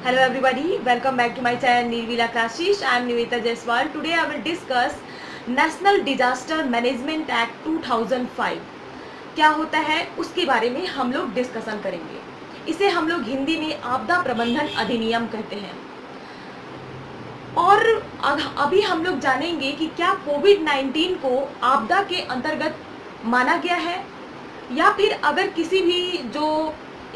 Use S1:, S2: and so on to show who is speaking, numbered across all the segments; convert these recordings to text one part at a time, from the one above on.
S1: Hello everybody, welcome back to my channel Nirvila Classes. I am Nivedita Jaiswal. Today I will discuss National Disaster Management Act 2005. क्या होता है उसके बारे में हम लोग डिस्कशन करेंगे। इसे हम लोग हिंदी में आपदा प्रबंधन अधिनियम कहते हैं। और अभी हम लोग जानेंगे कि क्या कोविड-19 को आपदा के अंतर्गत माना गया है या फिर अगर किसी भी जो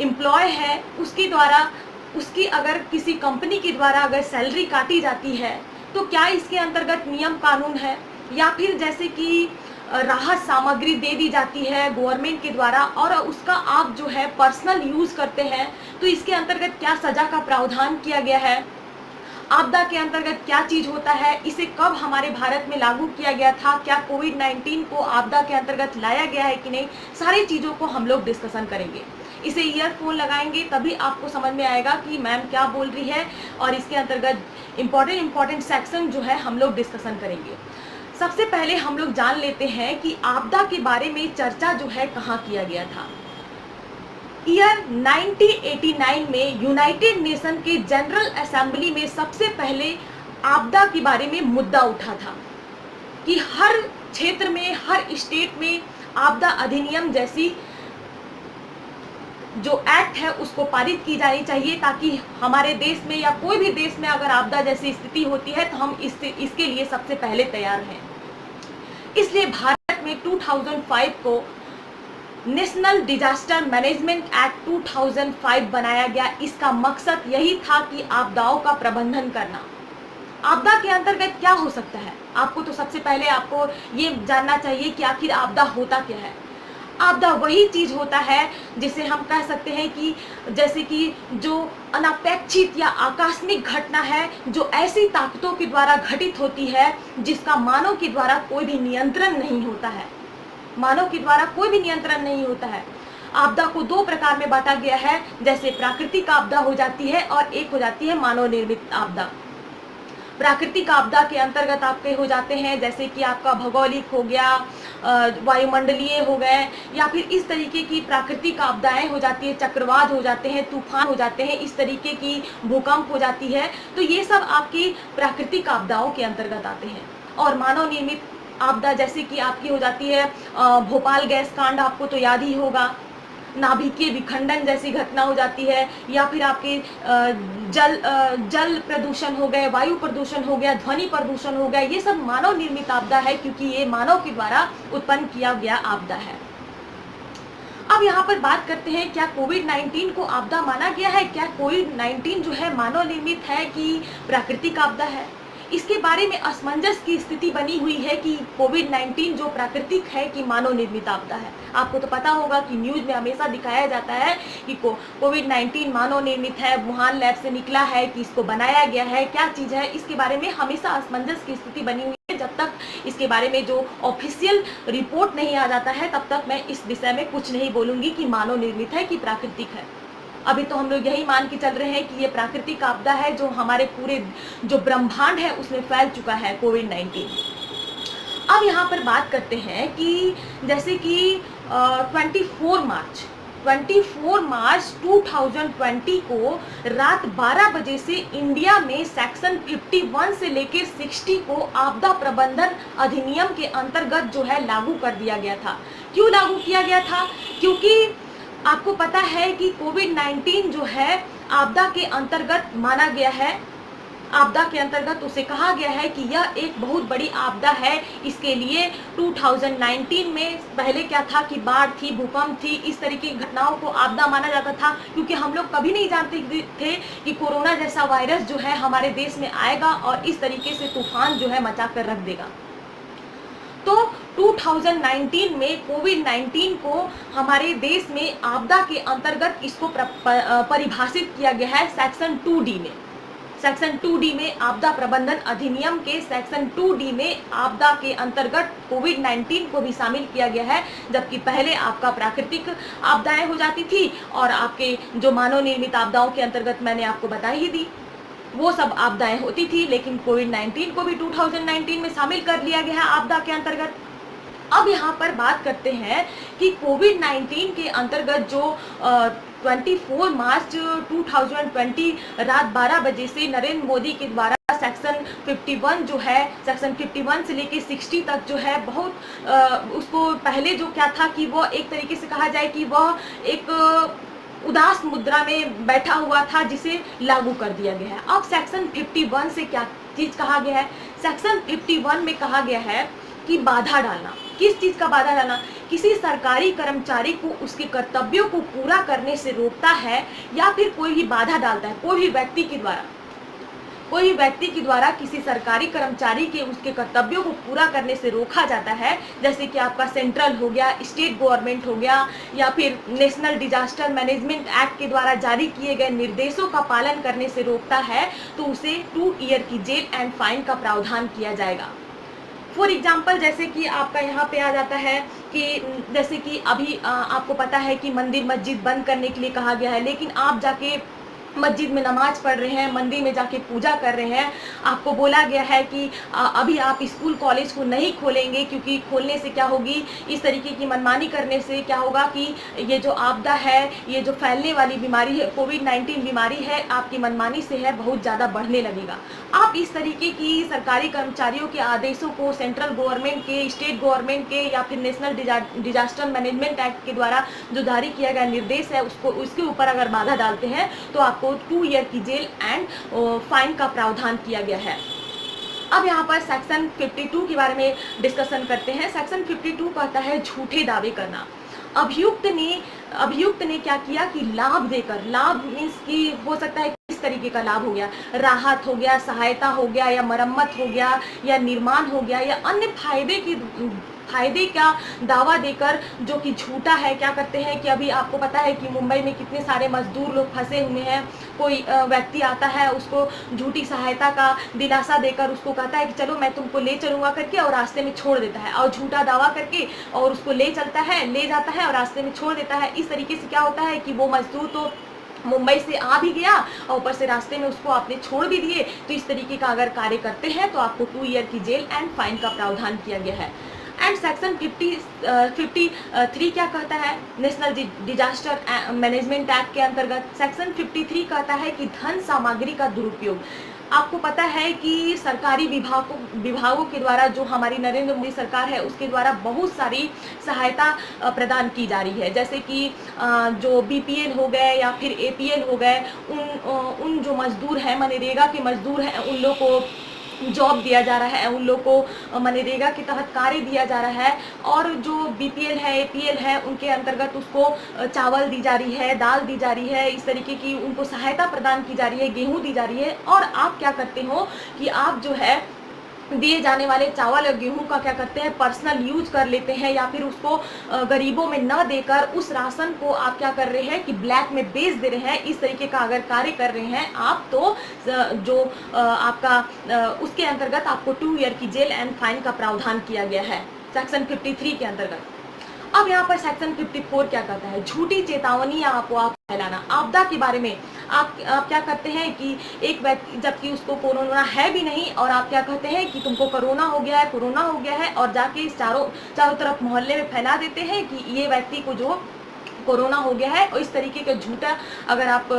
S1: एम्प्लॉय है उसके द्वारा उसकी अगर किसी कंपनी के द्वारा अगर सैलरी काटी जाती है तो क्या इसके अंतर्गत नियम कानून है, या फिर जैसे कि राहत सामग्री दे दी जाती है गवर्नमेंट के द्वारा और उसका आप जो है पर्सनल यूज़ करते हैं तो इसके अंतर्गत क्या सज़ा का प्रावधान किया गया है। आपदा के अंतर्गत क्या चीज़ होता है, इसे कब हमारे भारत में लागू किया गया था, क्या कोविड-19 को आपदा के अंतर्गत लाया गया है कि नहीं, सारी चीज़ों को हम लोग डिस्कशन करेंगे। इसे ईयरफोन लगाएंगे तभी आपको समझ में आएगा कि मैम क्या बोल रही है, और इसके अंतर्गत इम्पॉर्टेंट सेक्शन जो है हम लोग डिस्कशन करेंगे। सबसे पहले हम लोग जान लेते हैं कि आपदा के बारे में चर्चा जो है कहाँ किया गया था। ईयर 1989 में यूनाइटेड नेशन के जनरल असेंबली में सबसे पहले आपदा के बारे में मुद्दा उठा था कि हर क्षेत्र में, हर स्टेट में आपदा अधिनियम जैसी जो एक्ट है उसको पारित की जानी चाहिए, ताकि हमारे देश में या कोई भी देश में अगर आपदा जैसी स्थिति होती है तो हम इसके लिए सबसे पहले तैयार हैं। इसलिए भारत में 2005 को नेशनल डिजास्टर मैनेजमेंट एक्ट 2005 बनाया गया। इसका मकसद यही था कि आपदाओं का प्रबंधन करना। आपदा के अंतर्गत क्या हो सकता है, आपको तो सबसे पहले आपको ये जानना चाहिए कि आखिर आपदा होता क्या है। आपदा वही चीज होता है जिसे हम कह सकते हैं कि जैसे कि जो अनपेक्षित या आकस्मिक घटना है जो ऐसी ताकतों के द्वारा घटित होती है जिसका मानव के द्वारा कोई भी नियंत्रण नहीं होता है। मानव के द्वारा कोई भी नियंत्रण नहीं होता है। आपदा को दो प्रकार में बांटा गया है, जैसे प्राकृतिक आपदा हो जाती है और एक हो जाती है मानव निर्मित आपदा। प्राकृतिक आपदा के अंतर्गत आपके हो जाते हैं जैसे कि आपका भौगोलिक हो गया, वायुमंडलीय हो गए, या फिर इस तरीके की प्राकृतिक आपदाएं हो जाती है, चक्रवात हो जाते हैं, तूफान हो जाते हैं, इस तरीके की भूकंप हो जाती है। तो ये सब आपकी प्राकृतिक आपदाओं के अंतर्गत आते हैं। और मानव निर्मित आपदा जैसे कि आपकी हो जाती है भोपाल गैस कांड, आपको तो याद ही होगा, नाभिकीय विखंडन जैसी घटना हो जाती है, या फिर आपके जल प्रदूषण हो गए, वायु प्रदूषण हो गया, ध्वनि प्रदूषण हो गया। ये सब मानव निर्मित आपदा है क्योंकि ये मानव के द्वारा उत्पन्न किया गया आपदा है। अब यहाँ पर बात करते हैं, क्या कोविड-19 को आपदा माना गया है, क्या कोविड-19 जो है मानव निर्मित है कि प्राकृतिक आपदा है। इसके बारे में असमंजस की स्थिति बनी हुई है कि कोविड-19 जो प्राकृतिक है कि मानव निर्मित आपदा है। आपको तो पता होगा कि न्यूज़ में हमेशा दिखाया जाता है कि कोविड-19 मानव निर्मित है, वुहान लैब से निकला है, कि इसको बनाया गया है, क्या चीज़ है, इसके बारे में हमेशा असमंजस की स्थिति बनी हुई है। जब तक इसके बारे में जो ऑफिशियल रिपोर्ट नहीं आ जाता है तब तक मैं इस विषय में कुछ नहीं बोलूँगी कि मानव निर्मित है कि प्राकृतिक है। अभी तो हम लोग यही मान के चल रहे हैं कि ये प्राकृतिक आपदा है जो हमारे पूरे जो ब्रह्मांड है उसमें फैल चुका है कोविड-19। अब यहाँ पर बात करते हैं कि जैसे कि 24 मार्च 2020 को रात 12 बजे से इंडिया में सेक्शन 51 से लेकर 60 को आपदा प्रबंधन अधिनियम के अंतर्गत जो है लागू कर दिया गया था। क्यों लागू किया गया था? क्योंकि आपको पता है कि कोविड-19 जो है आपदा के अंतर्गत माना गया है। आपदा के अंतर्गत उसे कहा गया है कि यह एक बहुत बड़ी आपदा है। इसके लिए 2019 में पहले क्या था कि बाढ़ थी, भूकंप थी, इस तरीके की घटनाओं को आपदा माना जाता था, क्योंकि हम लोग कभी नहीं जानते थे कि कोरोना जैसा वायरस जो है हमारे देश में आएगा और इस तरीके से तूफान जो है मचा कर रख देगा। तो 2019 में कोविड-19 को हमारे देश में आपदा के अंतर्गत इसको परिभाषित किया गया है सेक्शन 2D में। सेक्शन 2D में आपदा प्रबंधन अधिनियम के सेक्शन 2D में आपदा के अंतर्गत कोविड-19 को भी शामिल किया गया है, जबकि पहले आपका प्राकृतिक आपदाएं हो जाती थी और आपके जो मानव निर्मित आपदाओं के अंतर्गत मैंने आपको बता ही दी, वो सब आपदाएं होती थी। लेकिन कोविड-19 को भी 2019 में शामिल कर लिया गया है आपदा के अंतर्गत। अब यहाँ पर बात करते हैं कि कोविड-19 के अंतर्गत जो 24 मार्च 2020 रात 12 बजे से नरेंद्र मोदी के द्वारा सेक्शन 51 जो है, सेक्शन 51 से लेके 60 तक जो है बहुत उसको पहले जो क्या था कि वो एक तरीके से कहा जाए कि वह एक उदास मुद्रा में बैठा हुआ था, जिसे लागू कर दिया गया है। अब सेक्शन 51 से क्या चीज कहा गया है? सेक्शन 51 में कहा गया है कि बाधा डालना। किस चीज का बाधा डालना? किसी सरकारी कर्मचारी को उसके कर्तव्यों को पूरा करने से रोकता है या फिर कोई भी बाधा डालता है, कोई भी व्यक्ति के द्वारा किसी सरकारी कर्मचारी के उसके कर्तव्यों को पूरा करने से रोका जाता है, जैसे कि आपका सेंट्रल हो गया, स्टेट गवर्नमेंट हो गया, या फिर नेशनल डिजास्टर मैनेजमेंट एक्ट के द्वारा जारी किए गए निर्देशों का पालन करने से रोकता है, तो उसे 2 ईयर की जेल एंड फाइन का प्रावधान किया जाएगा। फॉर एग्जाम्पल, जैसे कि आपका यहाँ पे आ जाता है कि जैसे कि अभी आपको पता है कि मंदिर मस्जिद बंद करने के लिए कहा गया है, लेकिन आप जाके मस्जिद में नमाज पढ़ रहे हैं, मंदिर में जाके पूजा कर रहे हैं, आपको बोला गया है कि अभी आप स्कूल कॉलेज को नहीं खोलेंगे, क्योंकि खोलने से क्या होगी, इस तरीके की मनमानी करने से क्या होगा कि ये जो आपदा है, ये जो फैलने वाली बीमारी है, कोविड-19 बीमारी है, आपकी मनमानी से है बहुत ज़्यादा बढ़ने लगेगा। आप इस तरीके की सरकारी कर्मचारियों के आदेशों को सेंट्रल गवर्नमेंट के, स्टेट गवर्नमेंट के या फिर नेशनल डिजास्टर मैनेजमेंट एक्ट के द्वारा जो जारी किया गया निर्देश है, उसके ऊपर अगर बाधा डालते हैं तो आपको 2 ईयर की जेल एंड फाइन का प्रावधान किया गया है। अब यहाँ पर सेक्शन 52 के बारे में डिस्कशन करते हैं। सेक्शन 52 कहता है झूठे दावे करना। अभियुक्त ने क्या किया कि लाभ देकर, लाभ मीन्स कि हो सकता है किस तरीके का लाभ हो गया, राहत हो गया, सहायता हो गया, या मरम्मत हो गया, या निर्माण हो गया, या अन्य फायदे का दावा देकर, जो कि झूठा है। क्या करते हैं कि अभी आपको पता है कि मुंबई में कितने सारे मजदूर लोग फंसे हुए हैं, कोई व्यक्ति आता है, उसको झूठी सहायता का दिलासा देकर उसको कहता है कि चलो मैं तुमको ले चलूंगा करके, और रास्ते में छोड़ देता है, और झूठा दावा करके और उसको ले जाता है और रास्ते में छोड़ देता है। इस तरीके से क्या होता है कि वो मजदूर तो मुंबई से आ भी गया और ऊपर से रास्ते में उसको आपने छोड़ भी दिए। तो इस तरीके का अगर कार्य करते हैं तो आपको 2 ईयर की जेल एंड फाइन का प्रावधान किया गया है। एंड सेक्शन 53 क्या कहता है? नेशनल डिजास्टर मैनेजमेंट एक्ट के अंतर्गत सेक्शन 53 कहता है कि धन सामग्री का दुरुपयोग। आपको पता है कि सरकारी विभागों के द्वारा, जो हमारी नरेंद्र मोदी सरकार है उसके द्वारा बहुत सारी सहायता प्रदान की जा रही है, जैसे कि जो बीपीएल हो गए या फिर एपीएल हो गए, उन जो मजदूर हैं, मनरेगा के मजदूर हैं, उन लोग को जॉब दिया जा रहा है, उन लोग को मनरेगा के तहत कार्य दिया जा रहा है, और जो बीपीएल है, एपीएल है, उनके अंतर्गत उसको चावल दी जा रही है, दाल दी जा रही है, इस तरीके की उनको सहायता प्रदान की जा रही है, गेहूं दी जा रही है। और आप क्या करते हो कि आप जो है दिए जाने वाले चावल और गेहूं का क्या करते हैं, पर्सनल यूज कर लेते हैं, या फिर उसको गरीबों में न देकर उस राशन को आप क्या कर रहे हैं कि ब्लैक में बेच दे रहे हैं। इस तरीके का अगर कार्य कर रहे हैं आप, तो जो आपका उसके अंतर्गत आपको 2 ईयर की जेल एंड फाइन का प्रावधान किया गया है सेक्शन 53 के अंतर्गत। अब यहाँ पर सेक्शन 54 क्या कहता है? झूठी चेतावनी या अफवाह फैलाना। आपदा के बारे में आप क्या करते हैं कि एक व्यक्ति, जबकि उसको कोरोना है भी नहीं, और आप क्या कहते हैं कि तुमको कोरोना हो गया है, और जाके चारों तरफ मोहल्ले में फैला देते हैं कि ये व्यक्ति को जो कोरोना हो गया है। और इस तरीके का झूठा, अगर आप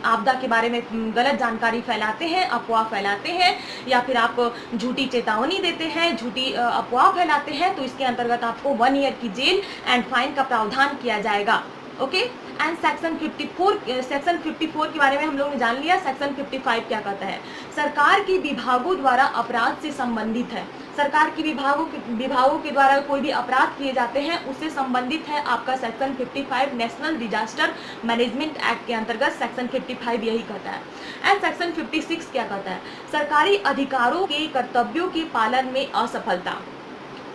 S1: आपदा के बारे में गलत जानकारी फैलाते हैं, अफवाह फैलाते हैं, या फिर आप झूठी चेतावनी देते हैं, झूठी अफवाह फैलाते हैं, तो इसके अंतर्गत आपको 1 ईयर की जेल एंड फाइन का प्रावधान किया जाएगा। ओके। एंड सेक्शन 54 के बारे में हम लोग ने जान लिया। सेक्शन 55 क्या कहता है? सरकार के विभागों द्वारा अपराध से संबंधित है। सरकार के विभागों के द्वारा कोई भी अपराध किए जाते हैं, उससे संबंधित है आपका section 55 national disaster management act के अंतर्गत सेक्शन 55 यही कहता है। एंड सेक्शन 56 क्या कहता है? सरकारी अधिकारों के कर्तव्यों के पालन में असफलता।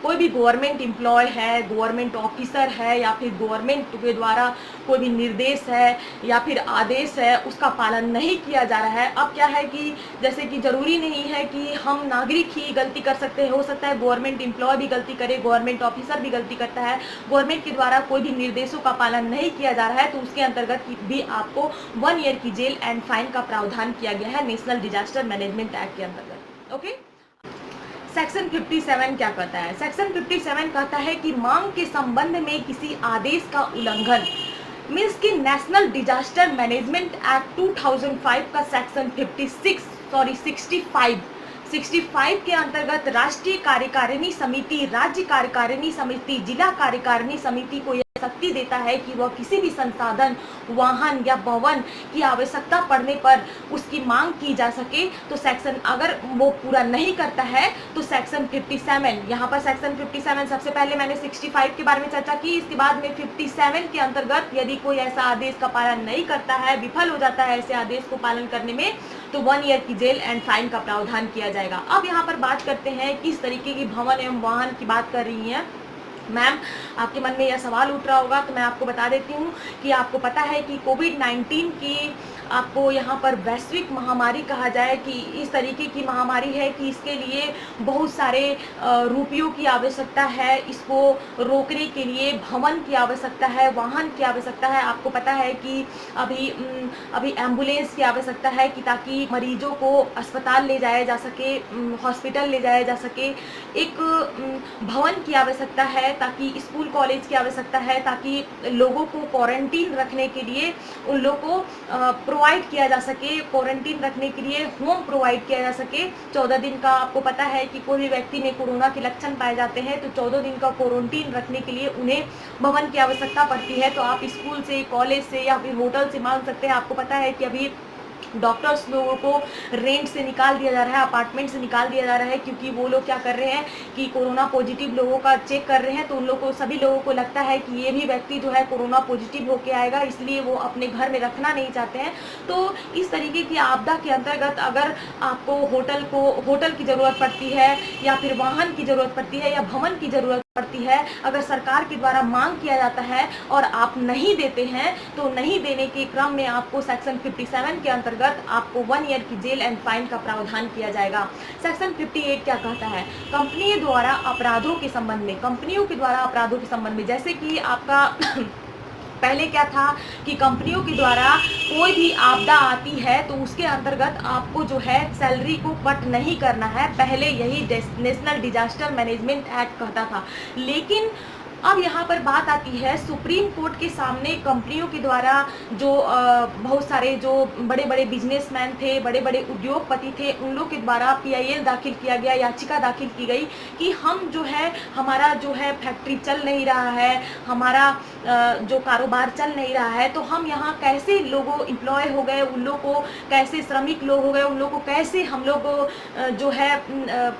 S1: कोई भी गवर्नमेंट एम्प्लॉय है, गवर्नमेंट ऑफिसर है, या फिर गवर्नमेंट के द्वारा कोई भी निर्देश है या फिर आदेश है, उसका पालन नहीं किया जा रहा है। अब क्या है कि जैसे कि जरूरी नहीं है कि हम नागरिक ही गलती कर सकते हैं, हो सकता है गवर्नमेंट एम्प्लॉय भी गलती करे, गवर्नमेंट ऑफिसर भी गलती करता है। गवर्नमेंट के द्वारा कोई भी निर्देशों का पालन नहीं किया जा रहा है, तो उसके अंतर्गत भी आपको 1 ईयर की जेल एंड फाइन का प्रावधान किया गया है नेशनल डिजास्टर मैनेजमेंट एक्ट के अंतर्गत। ओके। सेक्शन 57 क्या कहता है? सेक्शन 57 कहता है कि मांग के संबंध में किसी आदेश का उल्लंघन, मीन्स कि नेशनल डिजास्टर मैनेजमेंट एक्ट 2005 का सेक्शन 65 के अंतर्गत राष्ट्रीय कार्यकारिणी समिति, राज्य कार्यकारिणी समिति, जिला कार्यकारिणी समिति को शक्ति देता है कि वह किसी भी संसाधन, वाहन या भवन की आवश्यकता पड़ने पर उसकी मांग की जा सके। तो सेक्शन अगर वो पूरा नहीं करता है तो सेक्शन 57, यहाँ पर सेक्शन 57 सबसे पहले मैंने 65 के बारे में चर्चा की, इसके बाद में 57 के अंतर्गत यदि कोई ऐसा आदेश का पालन नहीं करता है, विफल हो जाता है ऐसे आदेश को पालन करने में, तो 1 ईयर की जेल एंड फाइन का प्रावधान किया जाएगा। अब यहाँ पर बात करते हैं किस तरीके की भवन एवं वाहन की बात कर रही है मैम। आपके मन में यह सवाल उठ रहा होगा, तो मैं आपको बता देती हूँ कि आपको पता है कि कोविड-19 की आपको यहाँ पर वैश्विक महामारी कहा जाए कि इस तरीके की महामारी है कि इसके लिए बहुत सारे रुपयों की आवश्यकता है, इसको रोकने के लिए भवन की आवश्यकता है, वाहन की आवश्यकता है। आपको पता है कि अभी एम्बुलेंस की आवश्यकता है कि ताकि मरीजों को अस्पताल ले जाया जा सके, हॉस्पिटल ले जाया जा सके। एक भवन की आवश्यकता है, ताकि स्कूल कॉलेज की आवश्यकता है, ताकि लोगों को क्वारंटीन रखने के लिए उन लोगों को प्रोवाइड किया जा सके, क्वारंटीन रखने के लिए होम प्रोवाइड किया जा सके। 14 दिन का आपको पता है कि कोई भी व्यक्ति में कोरोना के लक्षण पाए जाते हैं तो 14 दिन का क्वारंटीन रखने के लिए उन्हें भवन की आवश्यकता पड़ती है। तो आप स्कूल से, कॉलेज से या फिर होटल से मांग सकते हैं। आपको पता है कि अभी डॉक्टर्स लोगों को रेंट से निकाल दिया जा रहा है, अपार्टमेंट से निकाल दिया जा रहा है, क्योंकि वो लोग क्या कर रहे हैं कि कोरोना पॉजिटिव लोगों का चेक कर रहे हैं। तो उन लोगों को, सभी लोगों को लगता है कि ये भी व्यक्ति जो है कोरोना पॉजिटिव होके आएगा, इसलिए वो अपने घर में रखना नहीं चाहते हैं। तो इस तरीके की आपदा के अंतर्गत अगर आपको होटल की ज़रूरत पड़ती है या फिर वाहन की ज़रूरत पड़ती है या भवन की ज़रूरत पड़ती है, अगर सरकार के द्वारा मांग किया जाता है और आप नहीं देते हैं, तो नहीं देने के क्रम में आपको सेक्शन 57 के अंतर्गत आपको 1 ईयर की जेल एंड फाइन का प्रावधान किया जाएगा। सेक्शन 58 क्या कहता है? कंपनियों द्वारा अपराधों के संबंध में, जैसे कि आपका पहले क्या था कि कंपनियों के द्वारा कोई भी आपदा आती है तो उसके अंतर्गत आपको जो है सैलरी को कट नहीं करना है। पहले यही नेशनल डिजास्टर मैनेजमेंट एक्ट कहता था, लेकिन अब यहाँ पर बात आती है सुप्रीम कोर्ट के सामने कंपनियों के द्वारा जो बहुत सारे जो बड़े बड़े बिजनेसमैन थे, बड़े बड़े उद्योगपति थे, उन लोग के द्वारा PIL दाखिल किया गया, याचिका दाखिल की गई कि हम जो है, हमारा जो है फैक्ट्री चल नहीं रहा है, हमारा जो कारोबार चल नहीं रहा है, तो हम यहाँ कैसे लोगों एम्प्लॉय हो गए, उन लोग को कैसे श्रमिक लोग हो गए, उन लोग को कैसे हम लोग जो है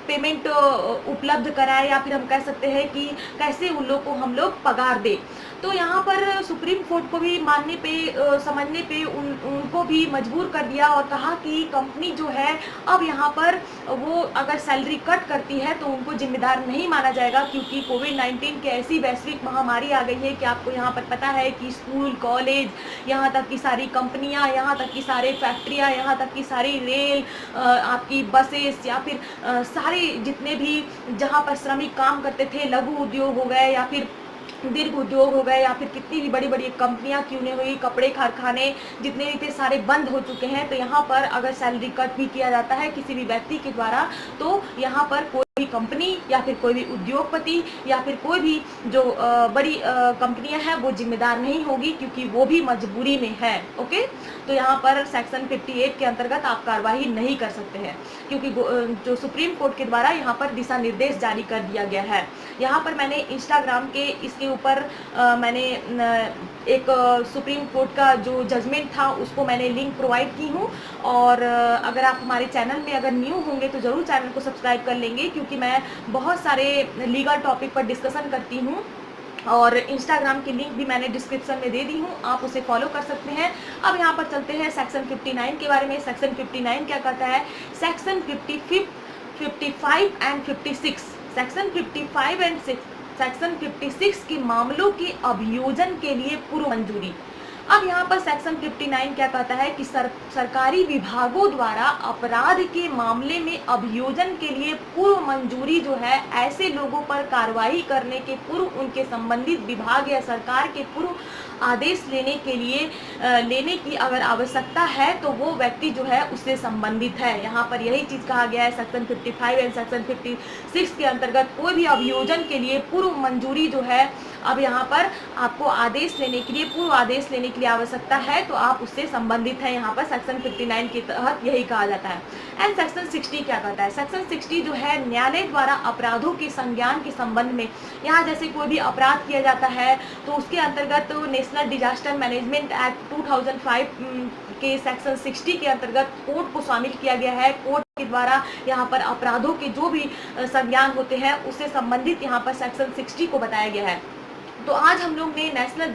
S1: पेमेंट उपलब्ध कराए, या फिर हम कह सकते हैं कि कैसे उन लोग को हम लोग पगार दे। तो यहाँ पर सुप्रीम कोर्ट को भी मानने पे, समझने पे उनको भी मजबूर कर दिया और कहा कि कंपनी जो है अब यहाँ पर वो अगर सैलरी कट करती है तो उनको जिम्मेदार नहीं माना जाएगा, क्योंकि कोविड-19 की ऐसी वैश्विक महामारी आ गई है कि आपको यहाँ पर पता है कि स्कूल, कॉलेज, यहाँ तक की सारी कंपनियाँ, यहाँ तक की सारी फैक्ट्रियाँ, यहाँ तक की सारी रेल, आपकी बसेस या फिर सारे जितने भी जहाँ पर श्रमिक काम करते थे, लघु उद्योग हो गए या फिर दीर्घ उद्योग हो गए या फिर कितनी भी बड़ी बड़ी कंपनियां क्यों नहीं हुई, कपड़े कारखाने जितने भी थे सारे बंद हो चुके हैं। तो यहाँ पर अगर सैलरी कट भी किया जाता है किसी भी व्यक्ति के द्वारा, तो यहाँ पर कोई भी कंपनी या फिर कोई भी उद्योगपति या फिर कोई भी जो बड़ी कंपनियां हैं वो जिम्मेदार नहीं होगी, क्योंकि वो भी मजबूरी में है। ओके, तो यहाँ पर सेक्शन 58 के अंतर्गत आप कार्रवाई नहीं कर सकते हैं, क्योंकि जो सुप्रीम कोर्ट के द्वारा यहाँ पर दिशा निर्देश जारी कर दिया गया है। यहाँ पर मैंने इंस्टाग्राम के इसके ऊपर मैंने एक सुप्रीम कोर्ट का जो जजमेंट था उसको मैंने लिंक प्रोवाइड की हूँ, और अगर आप हमारे चैनल में अगर न्यू होंगे तो ज़रूर चैनल को सब्सक्राइब कर लेंगे, क्योंकि मैं बहुत सारे लीगल टॉपिक पर डिस्कशन करती हूँ, और इंस्टाग्राम की लिंक भी मैंने डिस्क्रिप्शन में दे दी हूँ, आप उसे फॉलो कर सकते हैं। अब यहाँ पर चलते हैं सेक्शन 59 के बारे में। सेक्शन 59 क्या कहता है? Section 55 and 56, section 55 and section 56 के मामलों के अभियोजन के लिए पूर्व मंजूरी। अब यहाँ पर सेक्शन 59 क्या कहता है कि सरकारी विभागों द्वारा अपराध के मामले में अभियोजन के लिए पूर्व मंजूरी जो है ऐसे लोगों पर कार्रवाई करने के पूर्व उनके संबंधित विभाग या सरकार के पूर्व आदेश लेने की अगर आवश्यकता है तो वो व्यक्ति जो है उससे संबंधित है। यहाँ पर यही चीज कहा गया है सेक्शन 55 एंड सेक्शन 56 के अंतर्गत कोई भी अभियोजन के लिए पूर्व मंजूरी जो है, अब यहाँ पर आपको आदेश लेने के लिए पूर्व आदेश लेने के लिए आवश्यकता है तो आप उससे संबंधित है। यहाँ पर सेक्शन 59 के तहत यही कहा जाता है। एंड सेक्शन 60 क्या कहता है? सेक्शन 60 जो है न्यायालय द्वारा अपराधों के संज्ञान के संबंध में, यहाँ जैसे कोई भी अपराध किया जाता है तो उसके अंतर्गत नेशनल डिजास्टर मैनेजमेंट एक्ट 2005 के सेक्शन 60 के अंतर्गत कोर्ट को शामिल किया गया है। कोर्ट के द्वारा यहाँ पर अपराधों के जो भी संज्ञान होते हैं उससे संबंधित यहाँ पर सेक्शन 60 को बताया गया है। तो आज हम लोग ने नेशनल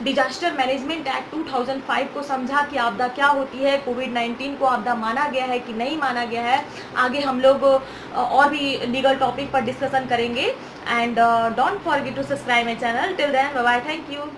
S1: डिजास्टर मैनेजमेंट एक्ट 2005 को समझा कि आपदा क्या होती है, कोविड-19 को आपदा माना गया है कि नहीं माना गया है। आगे हम लोग और भी लीगल टॉपिक पर डिस्कशन करेंगे। And don't forget to subscribe my channel. Till then bye bye, thank you.